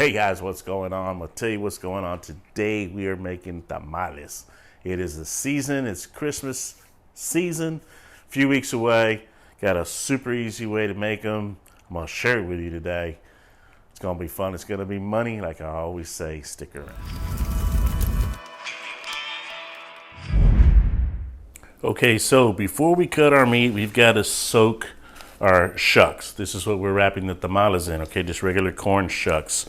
Hey guys, what's going on? I'm gonna tell you what's going on today. We are making tamales. It is the season, it's Christmas season, a few weeks away. Got a super easy way to make them. I'm gonna share it with you today. It's gonna be fun, it's gonna be money. Like I always say, stick around. Okay, so before we cut our meat, we've got to soak our shucks. This is what we're wrapping the tamales in, okay? Just regular corn shucks.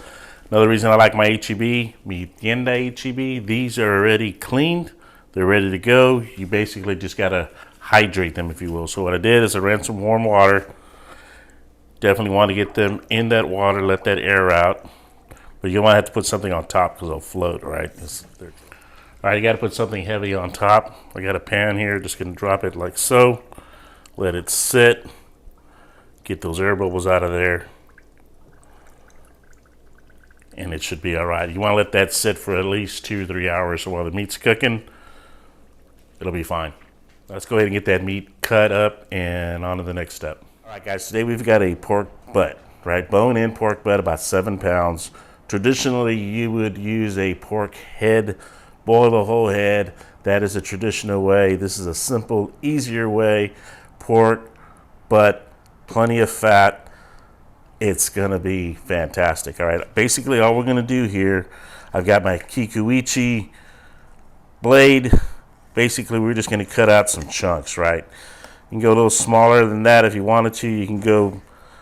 Another reason I like my HEB, mi tienda HEB, these are already cleaned. They're ready to go. You basically just got to hydrate them, if you will. So what I did is I ran some warm water. Definitely want to get them in that water, let that air out. But you want to have to put something on top because they'll float, right? All right, you got to put something heavy on top. I got a pan here, just gonna drop it like so. Let it sit. Get those air bubbles out of there. And it should be all right. You want to let that sit for at least 2 or 3 hours. So while the meat's cooking, it'll be fine. Let's go ahead and get that meat cut up and on to the next step. All right, guys, today we've got a pork butt, right? Bone-in pork butt, about 7 pounds. Traditionally, you would use a pork head, boil the whole head. That is a traditional way. This is a simple, easier way. Pork, butt, plenty of fat. It's gonna be fantastic. All right, basically all we're gonna do here, I've got my kikuichi blade. Basically we're just gonna cut out some chunks, right? You can go a little smaller than that if you wanted to. You can go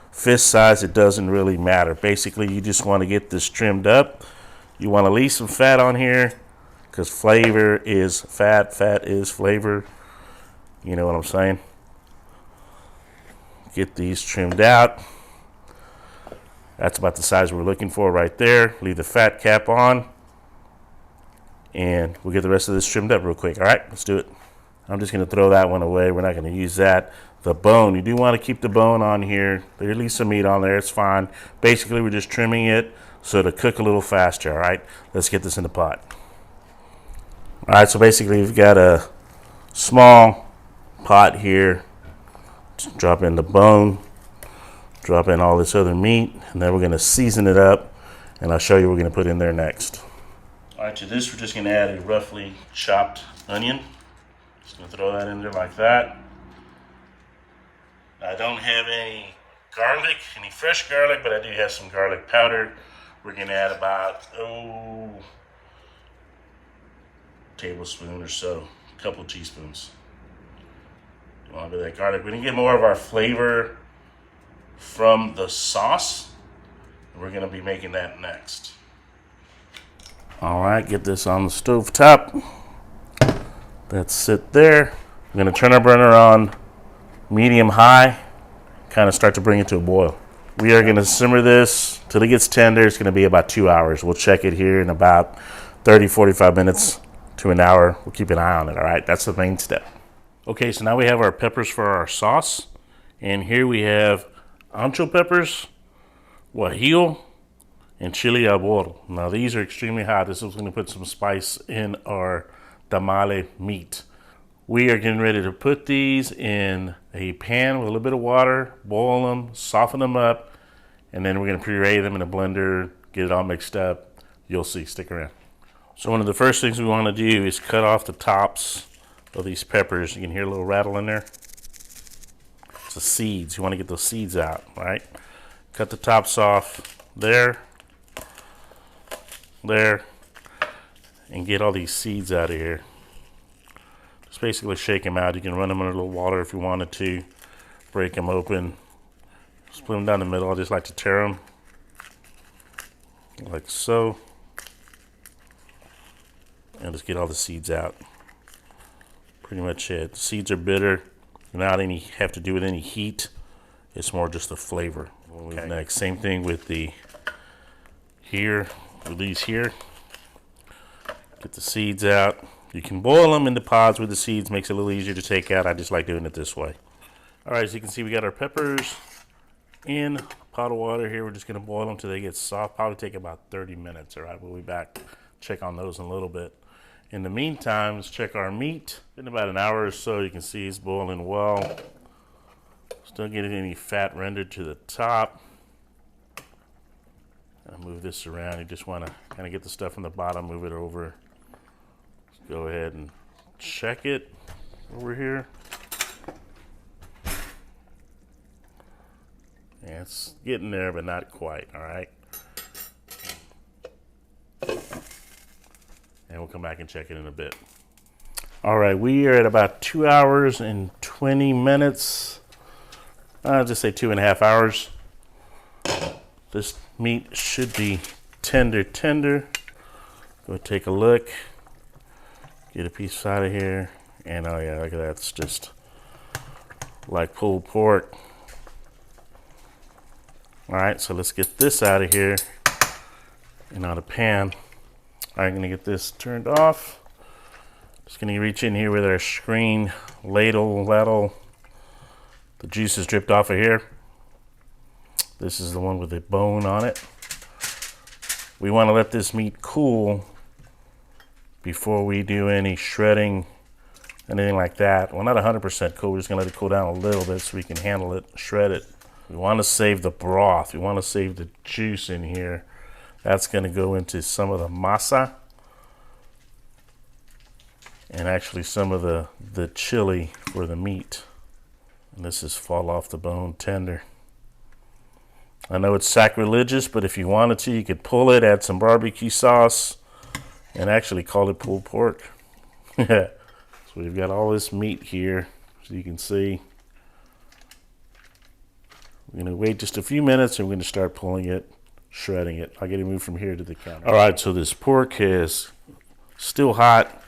fist size, it doesn't really matter. Basically you just want to get this trimmed up. You want to leave some fat on here because flavor is fat, fat is flavor. You know what I'm saying? Get these trimmed out. That's about the size we're looking for right there. Leave the fat cap on. And we'll get the rest of this trimmed up real quick. All right, let's do it. I'm just gonna throw that one away. We're not gonna use that. The bone, you do wanna keep the bone on here. There's at least some meat on there, it's fine. Basically, we're just trimming it so to cook a little faster, all right? Let's get this in the pot. All right, so basically we've got a small pot here. Just drop in the bone. Drop in all this other meat, and then we're gonna season it up, and I'll show you what we're gonna put in there next. All right, to this we're just gonna add a roughly chopped onion. Just gonna throw that in there like that. I don't have any garlic, any fresh garlic, but I do have some garlic powder. We're gonna add about, tablespoon or so, a couple teaspoons. You want a bit of that garlic. We're gonna get more of our flavor from the sauce. We're gonna be making that next. All right, get this on the stove top. Let's sit there. I'm gonna turn our burner on medium high, kind of start to bring it to a boil. We are gonna simmer this till it gets tender. It's gonna be about 2 hours. We'll check it here in about 30, 45 minutes to an hour. We'll keep an eye on it, all right? That's the main step. Okay, so now we have our peppers for our sauce. And here we have Ancho peppers, Guajillo, and chili arbol. Now these are extremely hot. This is going to put some spice in our tamale meat. We are getting ready to put these in a pan with a little bit of water, boil them, soften them up, and then we're going to puree them in a blender, get it all mixed up. You'll see, stick around. So one of the first things we want to do is cut off the tops of these peppers. You can hear a little rattle in there. It's the seeds. You want to get those seeds out, right? Cut the tops off there, and get all these seeds out of here. Just basically shake them out. You can run them under a little water if you wanted to. Break them open. Split them down the middle. I just like to tear them like so. And just get all the seeds out. Pretty much it. The seeds are bitter. Not any have to do with any heat. It's more just the flavor. Okay. Next, same thing with the with these here. Get the seeds out. You can boil them into pods with the seeds. Makes it a little easier to take out. I just like doing it this way. All right, as you can see, we got our peppers in a pot of water here. We're just gonna boil them till they get soft. Probably take about 30 minutes. All right, we'll be back. Check on those in a little bit. In the meantime, let's check our meat. In about an hour or so, you can see it's boiling well. Still getting any fat rendered to the top. I'll move this around. You just want to kind of get the stuff on the bottom, move it over. Let's go ahead and check it over here. Yeah, it's getting there, but not quite, all right? And we'll come back and check it in a bit. All right, we are at about 2 hours and 20 minutes. I'll just say 2.5 hours. This meat should be tender. Go take a look. Get a piece out of here. And oh yeah, look at that. It's just like pulled pork. All right, so let's get this out of here and out of the pan. I'm gonna get this turned off. Just gonna reach in here with our screen ladle. The juice is dripped off of here. This is the one with the bone on it. We want to let this meat cool before we do any shredding, anything like that. Well, not 100% cool. We're just gonna let it cool down a little bit so we can handle it, shred it. We want to save the broth. We want to save the juice in here. That's going to go into some of the masa and actually some of the chili for the meat. And this is fall off the bone tender. I know it's sacrilegious, but if you wanted to, you could pull it, add some barbecue sauce, and actually call it pulled pork. So we've got all this meat here, so you can see. We're going to wait just a few minutes and we're going to start pulling it, shredding it. I'll get it moved from here to the counter. All right, so this pork is still hot,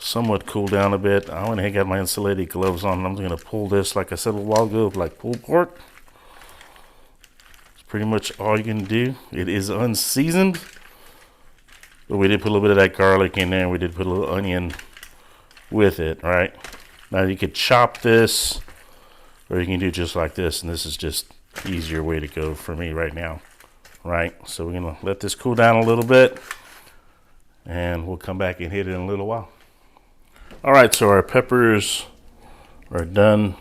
somewhat cooled down a bit. I went ahead and got my insulated gloves on. I'm going to pull this, like I said a little while ago, like pulled pork. It's pretty much all you can do. It is unseasoned, but we did put a little bit of that garlic in there. We did put a little onion with it, right? Now you could chop this, or you can do just like this, and this is just easier way to go for me right now, right? So we're gonna let this cool down a little bit, and we'll come back and hit it in a little while. All right, so our peppers are done.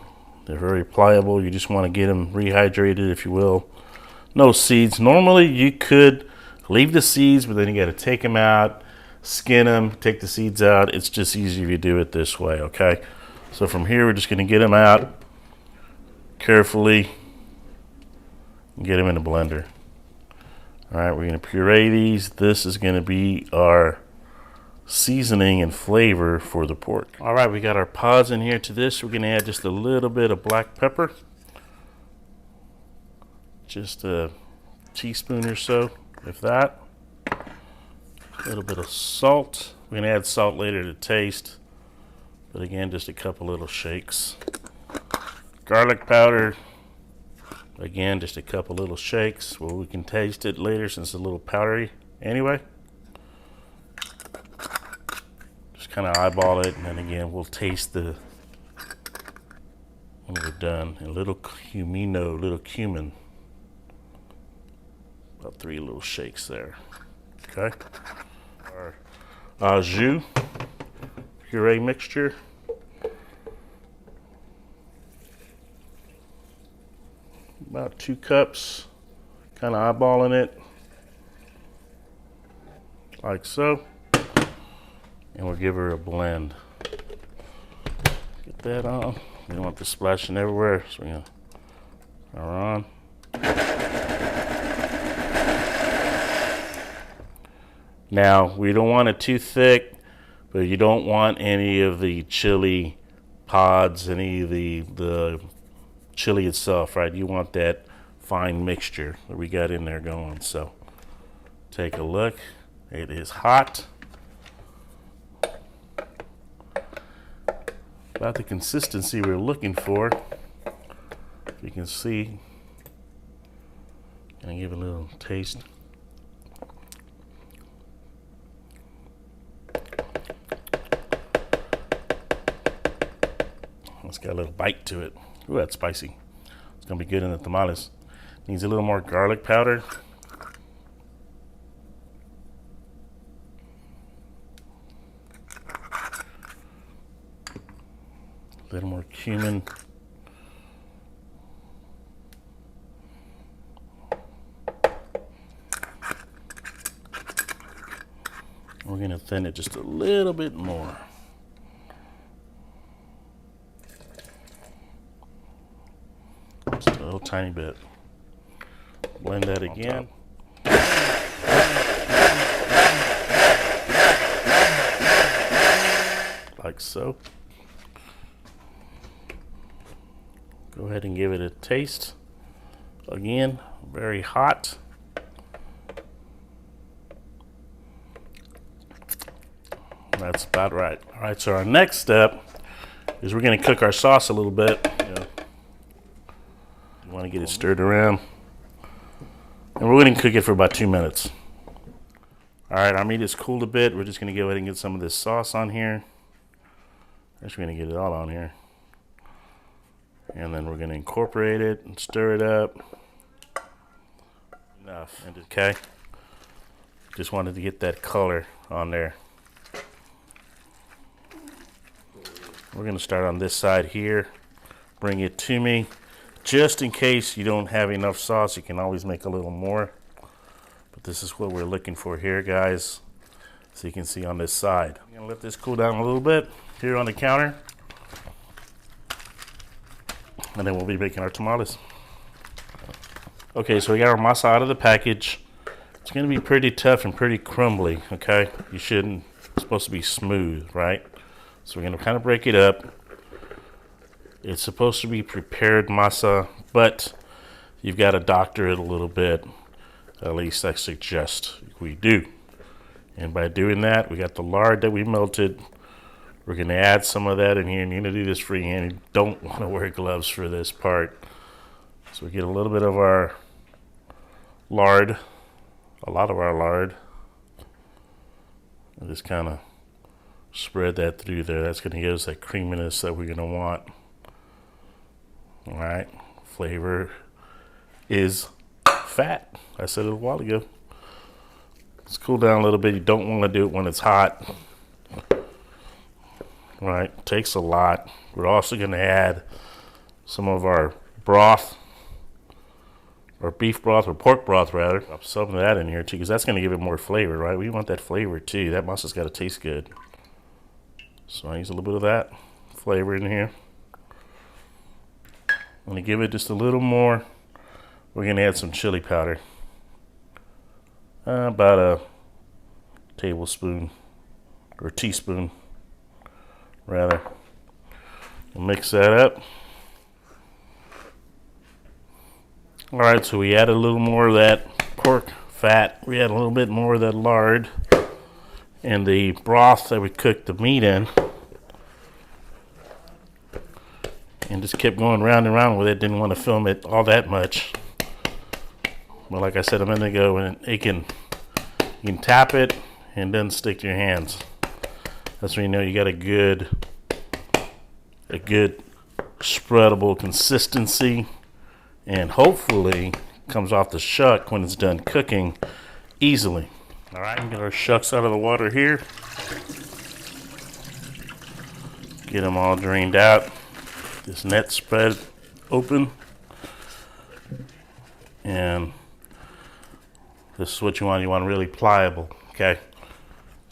They're very pliable. You just want to get them rehydrated, if you will. No seeds. Normally you could leave the seeds, but then you got to take them out, skin them, take the seeds out. It's just easier if you do it this way, okay? So from here, we're just gonna get them out carefully and get them in a blender. All right, we're gonna puree these. This is gonna be our seasoning and flavor for the pork. All right, we got our pods in here to this. We're gonna add just a little bit of black pepper, just a teaspoon or so, if that. A little bit of salt. We're gonna add salt later to taste, but again, just a couple little shakes. Garlic powder, again, just a couple little shakes. Well, we can taste it later since it's a little powdery anyway. Just kind of eyeball it, and then again, we'll taste the when we're done. A little cumin. About 3 little shakes there. Okay. Our jus puree mixture. About 2 cups, kind of eyeballing it, like so. And we'll give her a blend. Get that on. We don't want this splashing everywhere, so we're gonna put her on. Now, we don't want it too thick, but you don't want any of the chili pods, any of the chili itself, right? You want that fine mixture that we got in there going. So take a look. It is hot. About the consistency we're looking for. You can see. Can I give it a little taste? It's got a little bite to it. Ooh, that's spicy. It's gonna be good in the tamales. Needs a little more garlic powder. A little more cumin. We're gonna thin it just a little bit more. Just a little tiny bit. Blend that again. Like so. Go ahead and give it a taste. Again, very hot. That's about right. All right, so our next step is we're gonna cook our sauce a little bit. You wanna get it stirred around. And we're gonna cook it for about 2 minutes. All right, our meat is cooled a bit. We're just gonna go ahead and get some of this sauce on here. Actually, we're gonna get it all on here. And then we're gonna incorporate it and stir it up. Enough, okay? Just wanted to get that color on there. We're gonna start on this side here. Bring it to me. Just in case you don't have enough sauce, you can always make a little more. But this is what we're looking for here, guys. So you can see on this side. I'm gonna let this cool down a little bit here on the counter. And then we'll be making our tamales. Okay, so we got our masa out of the package. It's gonna be pretty tough and pretty crumbly, okay? You shouldn't, it's supposed to be smooth, right? So we're gonna kind of break it up. It's supposed to be prepared masa, but you've got to doctor it a little bit. At least I suggest we do. And by doing that, we got the lard that we melted. We're gonna add some of that in here, and you're gonna do this freehand. You don't wanna wear gloves for this part. So we get a little bit of our lard, a lot of our lard. And just kind of spread that through there. That's gonna give us that creaminess that we're gonna want. All right, flavor is fat. I said it a while ago. Let's cool down a little bit. You don't want to do it when it's hot. Right, takes a lot. We're also going to add some of our broth, or beef broth, or pork broth rather. Drop some of that in here too, because that's going to give it more flavor, right? We want that flavor too. That masa's got to taste good. So I use a little bit of that flavor in here. I'm going to give it just a little more. We're going to add some chili powder. About a tablespoon, or teaspoon, rather. We'll mix that up. All right, so we add a little more of that pork fat. We add a little bit more of that lard and the broth that we cooked the meat in. And just kept going round and round with it. Didn't want to film it all that much. But like I said a minute ago, and you can tap it and then stick to your hands. That's when you know you got a good spreadable consistency, and hopefully comes off the shuck when it's done cooking easily. All right, get our shucks out of the water here. Get them all drained out. This net spread open, and this is what you want. You want really pliable, okay?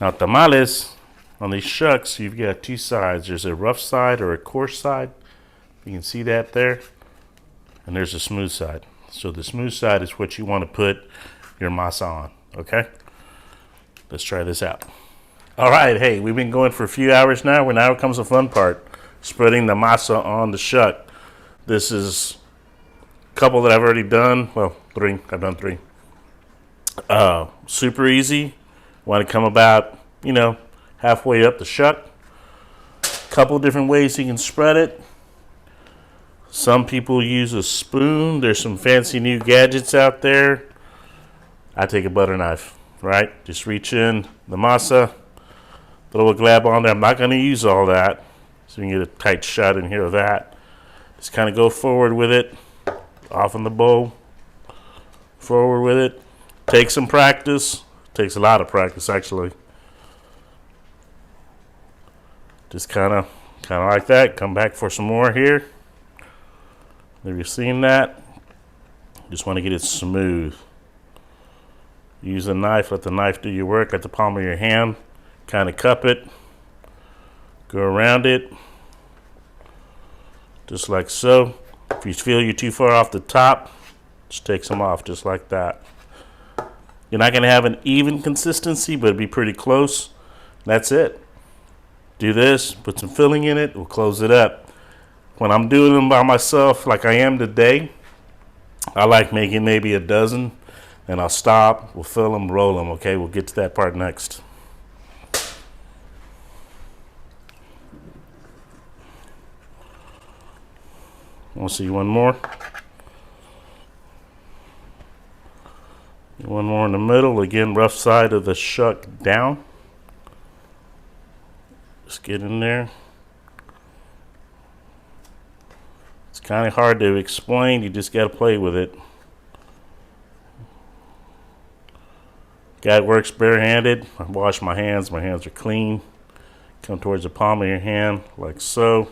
Now tamales, on these shucks, you've got two sides. There's a rough side or a coarse side. You can see that there. And there's a smooth side. So the smooth side is what you want to put your masa on, okay? Let's try this out. All right, hey, we've been going for a few hours now. Now comes the fun part. Spreading the masa on the shuck. This is a couple that I've already done. Well, 3. I've done 3. Super easy. Want to come about, halfway up the shuck. Couple different ways you can spread it. Some people use a spoon. There's some fancy new gadgets out there. I take a butter knife, right? Just reach in the masa, throw a glab on there. I'm not going to use all that. So you can get a tight shot in here of that. Just kind of go forward with it, off in the bowl, forward with it. Take some practice. Takes a lot of practice, actually. Just kind of like that. Come back for some more here. Have you seen that? Just want to get it smooth. Use a knife, let the knife do your work at the palm of your hand. Kind of cup it, go around it, just like so. If you feel you're too far off the top, just take some off, just like that. You're not gonna have an even consistency, but it'll be pretty close. That's it. Do this, put some filling in it, we'll close it up. When I'm doing them by myself, like I am today, I like making maybe a dozen, and I'll stop, we'll fill them, roll them, okay? We'll get to that part next. We'll see one more. One more in the middle. Again, rough side of the shuck down. Just get in there. It's kind of hard to explain. You just got to play with it. Guy works barehanded. I wash my hands. My hands are clean. Come towards the palm of your hand like so.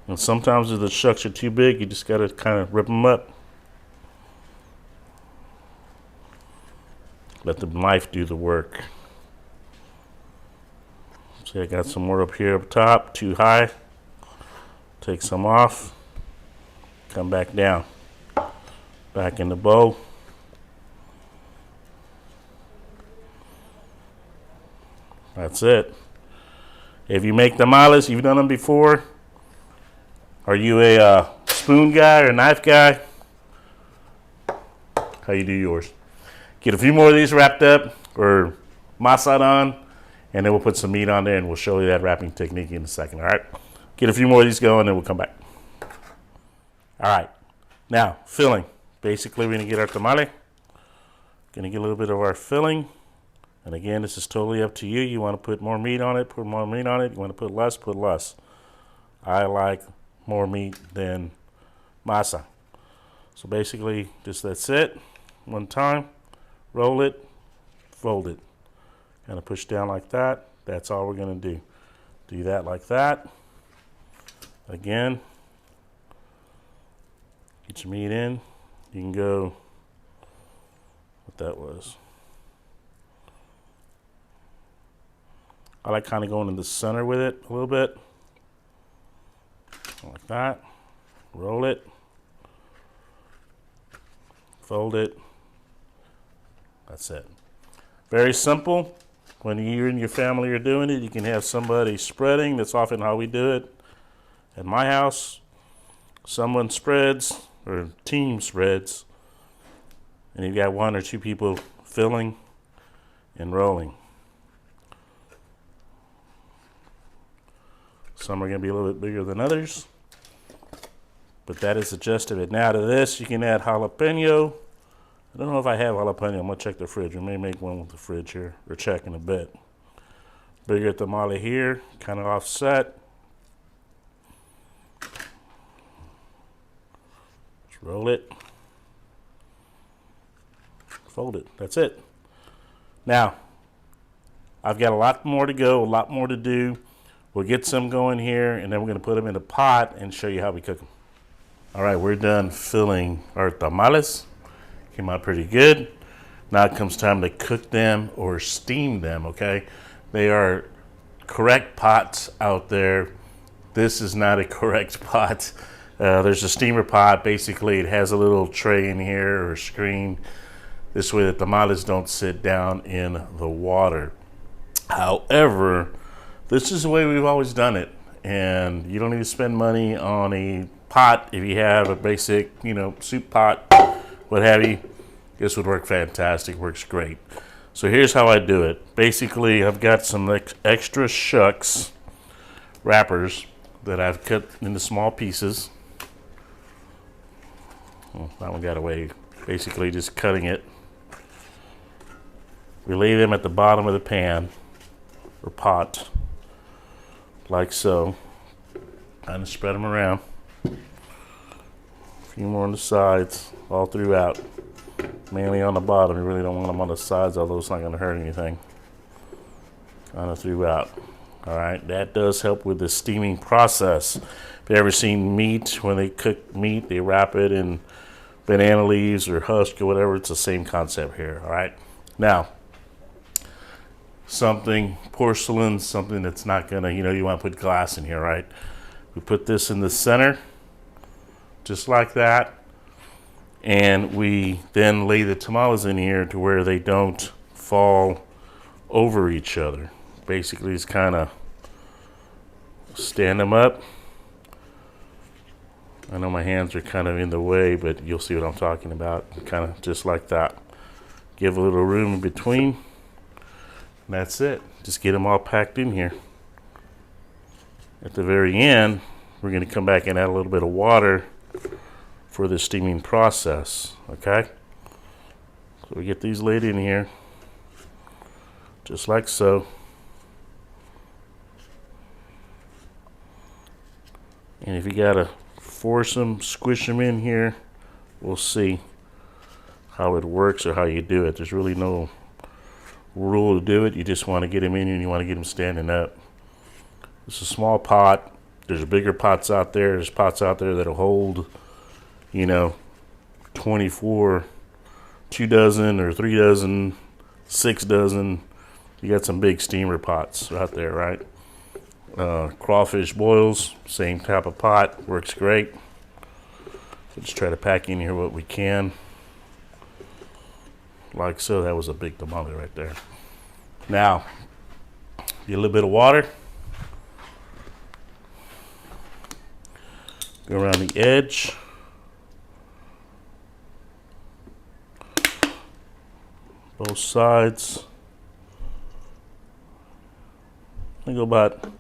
And sometimes if the shucks are too big, you just got to kind of rip them up. Let the knife do the work. See, I got some more up here up top, too high. Take some off. Come back down. Back in the bowl. That's it. If you make tamales, you've done them before. Are you a spoon guy or knife guy? How you do yours? Get a few more of these wrapped up or masa on, and then we'll put some meat on there and we'll show you that wrapping technique in a second, all right? Get a few more of these going and we'll come back. All right, now filling. Basically, we're gonna get our tamale. Gonna get a little bit of our filling. And again, this is totally up to you. You wanna put more meat on it, put more meat on it. You wanna put less, put less. I like more meat than masa. So basically, just that's it. One time, roll it, fold it. Kind of push down like that. That's all we're gonna do. Do that like that. Again, get your meat in. You can go, what that was. I like kind of going in the center with it a little bit. Like that. Roll it. Fold it. That's it. Very simple. When you and your family are doing it, you can have somebody spreading. That's often how we do it. At my house, someone spreads, or team spreads, and you've got one or two people filling and rolling. Some are going to be a little bit bigger than others, but that is the gist of it. Now to this, you can add jalapeno. I don't know if I have jalapeno. I'm going to check the fridge. We may make one with the fridge here, or check in a bit. Bigger tamale here, kind of offset. Just roll it. Fold it. That's it. Now, I've got a lot more to go, a lot more to do. We'll get some going here, and then we're going to put them in a pot and show you how we cook them. All right, we're done filling our tamales. Came out pretty good. Now it comes time to cook them or steam them, okay? They are correct pots out there. This is not a correct pot. There's a steamer pot. Basically, it has a little tray in here or a screen. This way the tamales don't sit down in the water. However, this is the way we've always done it, and you don't need to spend money on a pot if you have a basic, soup pot, what have you. This would work fantastic, works great. So here's how I do it. Basically, I've got some extra Shucks wrappers that I've cut into small pieces. Oh, that one got away. Basically, just cutting it. We lay them at the bottom of the pan or pot, like so. Kind of spread them around. A few more on the sides, all throughout. Mainly on the bottom. You really don't want them on the sides, although it's not going to hurt anything. Kind of throughout. All right, that does help with the steaming process. If you ever seen meat, when they cook meat, they wrap it in banana leaves or husk or whatever. It's the same concept here. All right. Now, something porcelain, something that's not gonna, you want to put glass in here, right? We put this in the center, just like that, and we then lay the tamales in here to where they don't fall over each other. Basically, it's kind of stand them up. I know my hands are kind of in the way, but you'll see what I'm talking about. Kind of just like that. Give a little room in between. And that's it. Just get them all packed in here. At the very end, we're going to come back and add a little bit of water for the steaming process. Okay? So we get these laid in here. Just like so. And if you got to force them, squish them in here, we'll see how it works or how you do it. There's really no rule to do it. You just want to get them in and you want to get them standing up. It's a small pot. There's bigger pots out there. There's pots out there that'll hold, 24, 2 dozen or 3 dozen, 6 dozen. You got some big steamer pots out there, right? Crawfish boils, same type of pot, works great. So just try to pack in here what we can. Like so. That was a big tamale right there. Now, get a little bit of water. Go around the edge. Both sides. I go about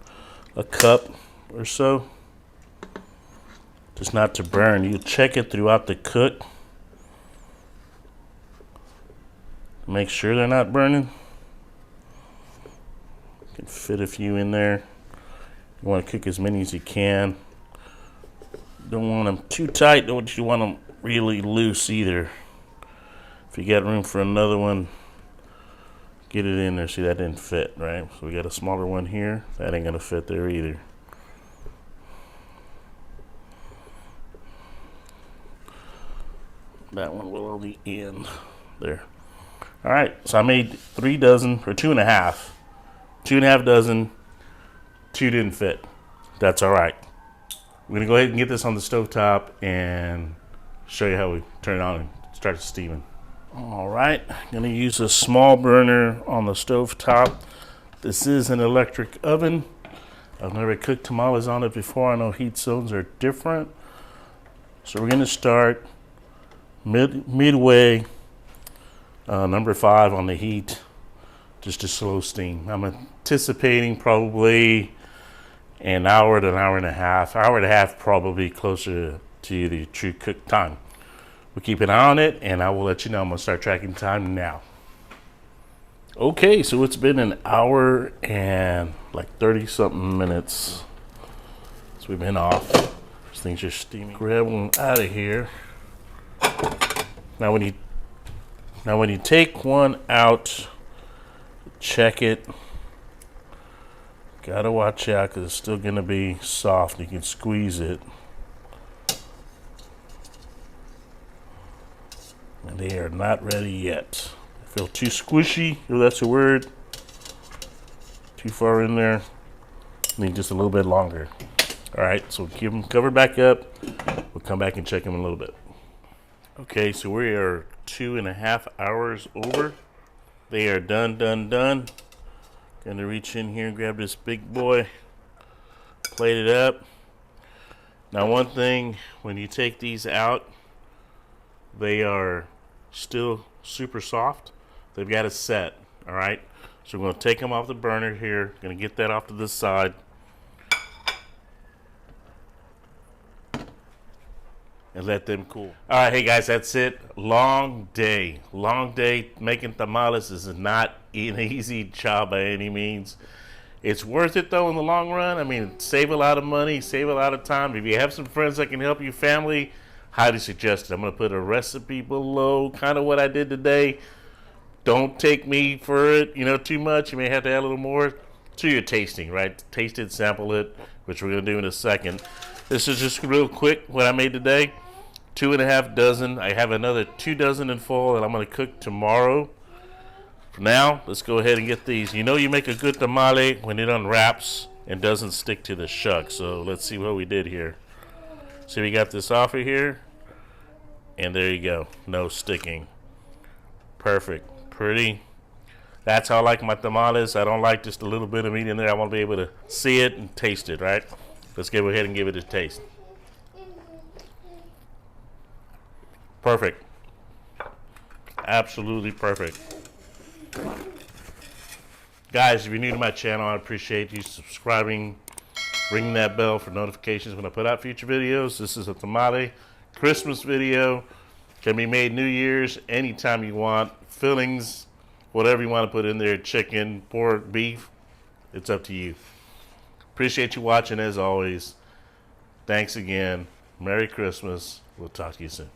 a cup or so. Just not to burn. You check it throughout the cook. Make sure they're not burning. You can fit a few in there. You want to cook as many as you can. Don't want them too tight. Don't you want them really loose either. If you got room for another one, get it in there. See, that didn't fit, right? So we got a smaller one here. That ain't gonna fit there either. That one will on the end there. All right, so I made 3 dozen or 2.5. 2.5 dozen. 2 didn't fit. That's all right. We're gonna go ahead and get this on the stovetop and show you how we turn it on and start steaming. All right, I'm gonna use a small burner on the stovetop. This is an electric oven. I've never cooked tamales on it before. I know heat zones are different. So we're gonna start midway, number 5 on the heat, just a slow steam. I'm anticipating probably an hour to an hour and a half. Hour and a half probably closer to the true cook time. We'll keep an eye on it and I will let you know. I'm gonna start tracking time now. Okay, so it's been an hour and like 30 something minutes since we've been off. These things are steaming. Grab one out of here. Now when you take one out, check it. Gotta watch out because it's still gonna be soft. You can squeeze it. And they are not ready yet. I feel too squishy, if that's a word. Too far in there. Need just a little bit longer. All right, so keep them covered back up. We'll come back and check them in a little bit. Okay, so we are 2.5 hours over. They are done. Gonna reach in here and grab this big boy, plate it up. Now one thing, when you take these out, they are still super soft. They've got to set, all right? So we're gonna take them off the burner here. Gonna get that off to this side. And let them cool. All right, hey guys, that's it. Long day. Making tamales is not an easy job by any means. It's worth it though in the long run. I mean, save a lot of money, save a lot of time. If you have some friends that can help you, family, highly suggested. I'm gonna put a recipe below, kind of what I did today. Don't take me for it, too much. You may have to add a little more to your tasting, right? Taste it, sample it, which we're gonna do in a second. This is just real quick what I made today. 2.5 dozen. I have another 2 dozen in full that I'm going to cook tomorrow. For now, let's go ahead and get these. You know you make a good tamale when it unwraps and doesn't stick to the shuck. So let's see what we did here. So we got this off of here. And there you go. No sticking. Perfect. Pretty. That's how I like my tamales. I don't like just a little bit of meat in there. I want to be able to see it and taste it, right? Let's go ahead and give it a taste. Perfect. Absolutely perfect. Guys, if you're new to my channel, I appreciate you subscribing, ringing that bell for notifications when I put out future videos. This is a tamale Christmas video. Can be made New Year's, anytime you want. Fillings, whatever you want to put in there, chicken, pork, beef, it's up to you. Appreciate you watching as always. Thanks again. Merry Christmas. We'll talk to you soon.